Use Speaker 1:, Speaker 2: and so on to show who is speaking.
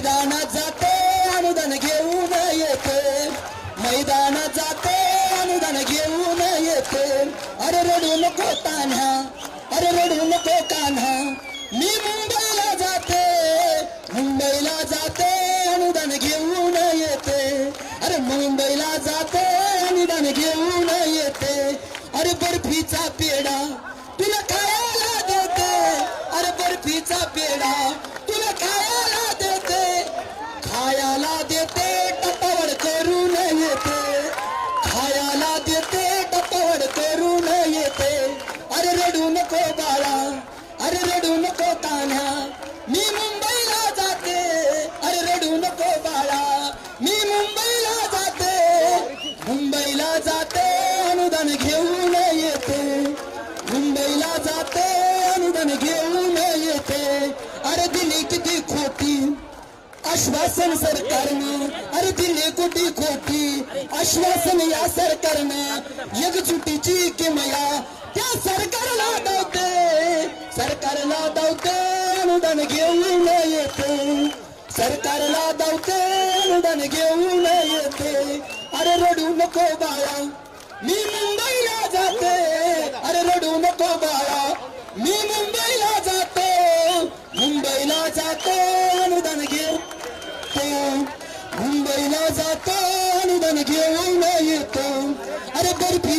Speaker 1: मैदानात जाते अनुदान घेऊन येते, मैदानात जाते अनुदान घेऊन येते। अरे रडू नको तान्हा, अरे रडू नको कान्हा, मी मुंबईला जाते, मुंबईला जाते अनुदान घेऊन येते। अरे मुंबईला जाते अनुदान घेऊन येते। अरे बर्फीचा पेढा तुला खायला देते, अरे बर्फीचा पेढा तुला खायला देते, खायला देते टपावड करून येते, खायला देते टपावड करून येते। अरे रडू नको बाळा, अरे रडू नको तान्हा, मी मुंबईला जाते, अरे रडू नको बाळा, मी मुंबईला जाते, मुंबईला जाते अनुदान घेऊन येते, मुंबईला जाते अनुदान घेऊन येते। अरे दिली किती खोटी आश्वासन सरकारनं, अरे दिली कोटी खोटी आश्वासन या सरकारनं। एकजुटीची किमया त्या सरकारला दावते, सरकारला दावते अनुदान घेऊन येते, सरकारला दावते अनुदान घेऊन येते। अरे रडू नको बाळा, मी मुंबईला जाते, अरे रडू नको बाळा, मी मुंबईला जातो, मुंबईला जातो अनुदान घेतो, मुंबईला जातो अनुदान घेऊन येतो। अरे बर्फी